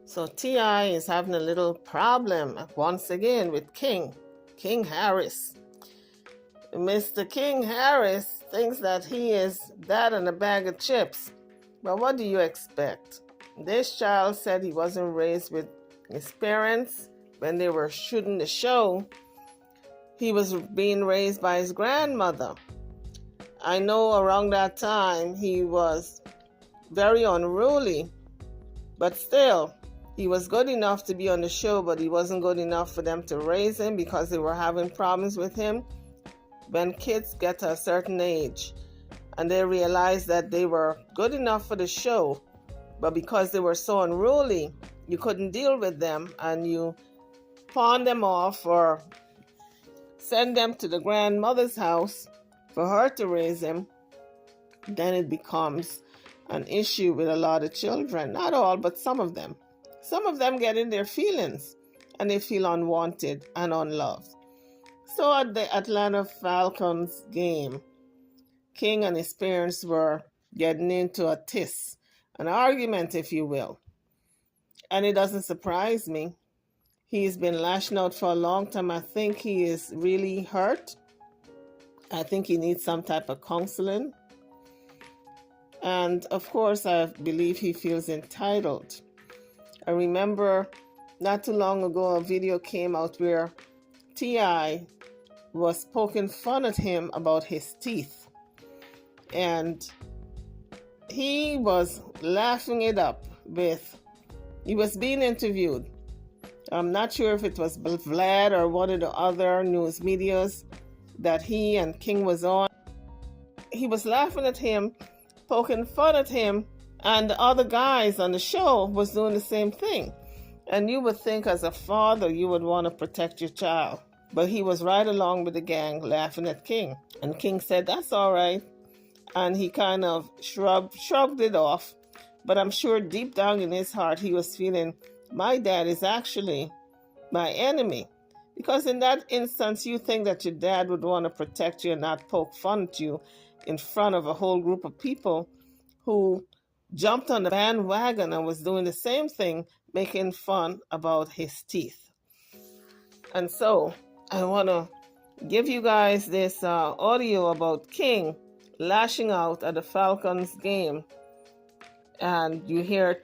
So T.I. is having a little problem once again with King Harris. Mr. King Harris thinks that he is dad in a bag of chips. But what do you expect? This child said he wasn't raised with his parents when they were shooting the show. He was being raised by his grandmother. I know around that time he was very unruly, but still, he was good enough to be on the show, but he wasn't good enough for them to raise him because they were having problems with him. When kids get to a certain age and they realize that they were good enough for the show, but because they were so unruly, you couldn't deal with them and you pawn them off or send them to the grandmother's house for her to raise them, then it becomes an issue with a lot of children. Not all, but some of them. Some of them get in their feelings and they feel unwanted and unloved. So at the Atlanta Falcons game, King and his parents were getting into a tiss, an argument, if you will. And it doesn't surprise me. He's been lashing out for a long time. I think he is really hurt. I think he needs some type of counseling. And of course, I believe he feels entitled. I remember not too long ago, a video came out where T.I. was poking fun at him about his teeth. And he was laughing it up he was being interviewed. I'm not sure if it was Vlad or one of the other news medias that he and King was on. He was laughing at him, poking fun at him, and the other guys on the show was doing the same thing. And you would think as a father you would want to protect your child. But he was right along with the gang laughing at King. And King said, that's all right. And he kind of shrugged it off. But I'm sure deep down in his heart he was feeling, my dad is actually my enemy. Because in that instance, you think that your dad would want to protect you and not poke fun at you in front of a whole group of people who jumped on the bandwagon and was doing the same thing, making fun about his teeth. And so I want to give you guys this audio about King lashing out at the Falcons game. And you hear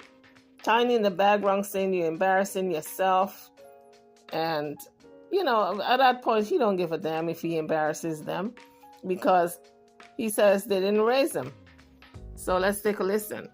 Tiny in the background saying you're embarrassing yourself. And, you know, at that point, he don't give a damn if he embarrasses them because he says they didn't raise him. So let's take a listen.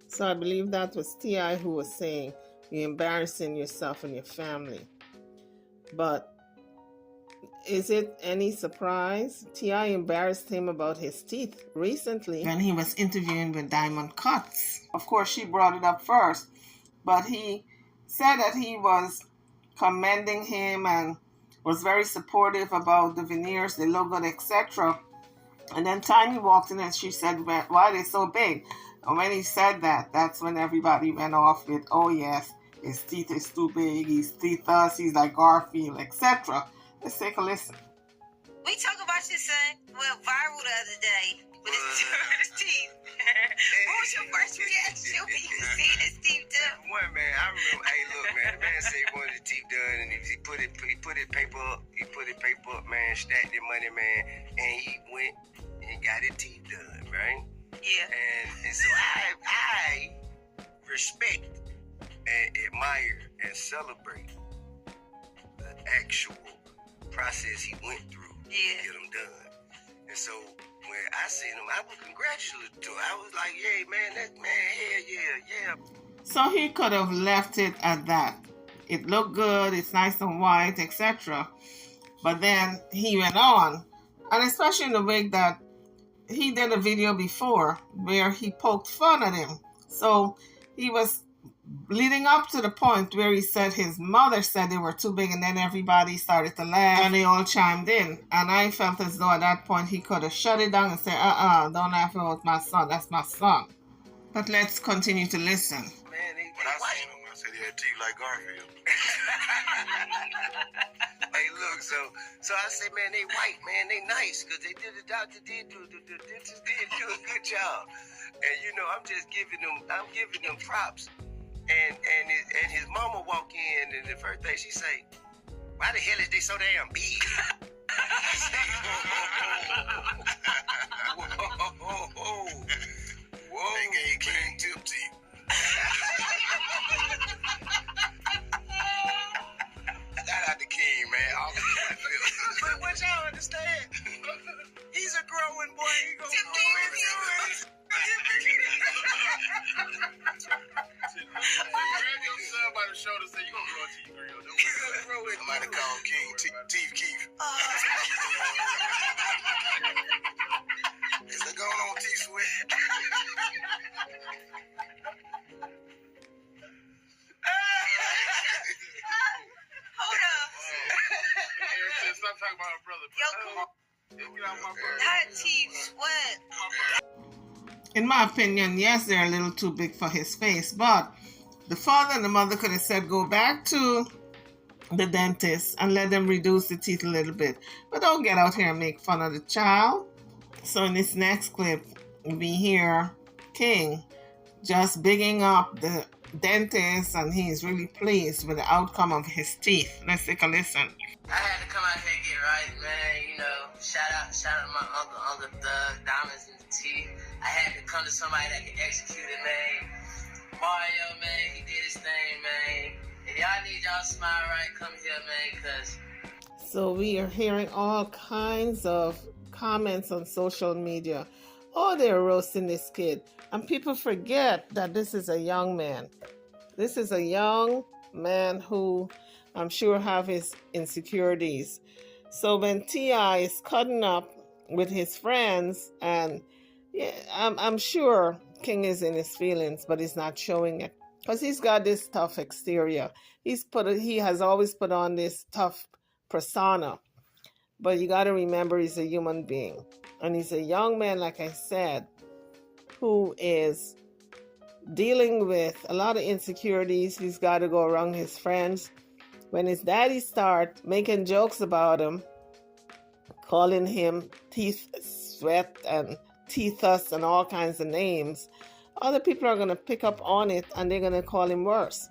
So I believe that was T.I. who was saying you're embarrassing yourself and your family. But is it any surprise? T.I. embarrassed him about his teeth recently when he was interviewing with Diamond Cuts. Of course, she brought it up first, but he said that he was commending him and was very supportive about the veneers, the logo, etc. And then Tiny walked in and she said, why are they so big? And when he said that, that's when everybody went off with, oh yes, his teeth is too big, he's teethless, he's like Garfield, etc. Let's take a listen. We talk about your son went viral the other day with his teeth. What was your first reaction when you seen his teeth done? One man, I remember. Hey, look, man. The man said he wanted his teeth done, and he put it paper up. He put it paper up, man. Stacked the money, man, and he went and got his teeth done, right? Yeah. And so I respect and admire and celebrate the actual process he went through to get them done. And so when I seen him, I was congratulatory. I was like, "Hey, man, hell yeah." So he could have left it at that. It looked good, it's nice and white, etc. But then he went on, and especially in the way that he did a video before where he poked fun at him. So he was leading up to the point where he said his mother said they were too big, and then everybody started to laugh and they all chimed in. And I felt as though at that point he could have shut it down and said, don't laugh about my son, that's my son. But let's continue to listen. Man, when I seen him, I said he had teeth like Garfield. Hey, look, so I said, man, they white, man, they nice, because the doctor did do a good job. And, you know, I'm giving them props. And his mama walk in, and the first thing she say, why the hell is they so damn big? I say, whoa. They gave King tip teeth. Shout out to King, man. But what y'all understand? He's a growing boy. He gonna grow into it. Grab your son by the shoulder and say, you gonna grow into your grill. Somebody call King Teeth Keith. Is that going on, T-Sweat? Hold up. Stop talking about her brother. Yo, come on. Get out my brother. Not T-Sweat. In my opinion, yes, they're a little too big for his face, but the father and the mother could have said, go back to the dentist and let them reduce the teeth a little bit. But don't get out here and make fun of the child. So in this next clip, we hear King just bigging up the dentist, and he's really pleased with the outcome of his teeth. Let's take a listen. I had to come out here and get right, man. You know, shout out my Uncle Thug, diamonds in the teeth. I had to come to somebody that can execute it, man. Mario, man, he did his thing, man. If y'all need y'all smile right, come here, man, cause. So we are hearing all kinds of comments on social media. Oh, they're roasting this kid. And people forget that this is a young man. This is a young man who I'm sure have his insecurities. So when T.I. is cutting up with his friends, and yeah, I'm sure King is in his feelings, but he's not showing it. Because he's got this tough exterior. He has always put on this tough persona. But you got to remember he's a human being. And he's a young man, like I said, who is dealing with a lot of insecurities. He's got to go around his friends. When his daddy starts making jokes about him, calling him Teeth Sweat and Teethus and all kinds of names, other people are going to pick up on it and they're going to call him worse.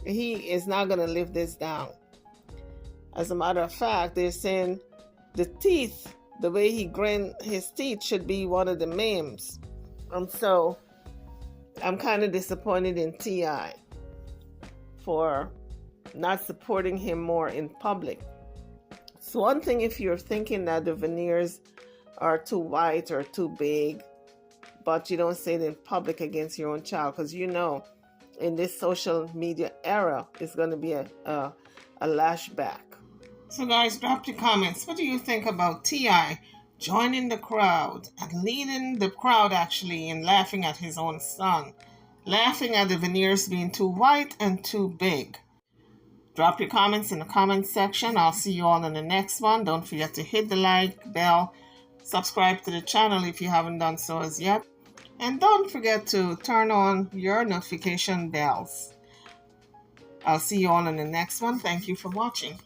He is not going to live this down. As a matter of fact, they're saying the teeth, the way he grind his teeth, should be one of the memes. So I'm kind of disappointed in T.I. for not supporting him more in public. It's one thing if you're thinking that the veneers are too white or too big, but you don't say it in public against your own child, because you know in this social media era it's going to be a lashback. So guys, drop your comments. What do you think about T.I. joining the crowd and leading the crowd actually in laughing at his own son, laughing at the veneers being too white and too big? Drop your comments in the comments section. I'll see you all in the next one. Don't forget to hit the like bell, subscribe to the channel if you haven't done so as yet, and don't forget to turn on your notification bells. I'll see you all in the next one. Thank you for watching.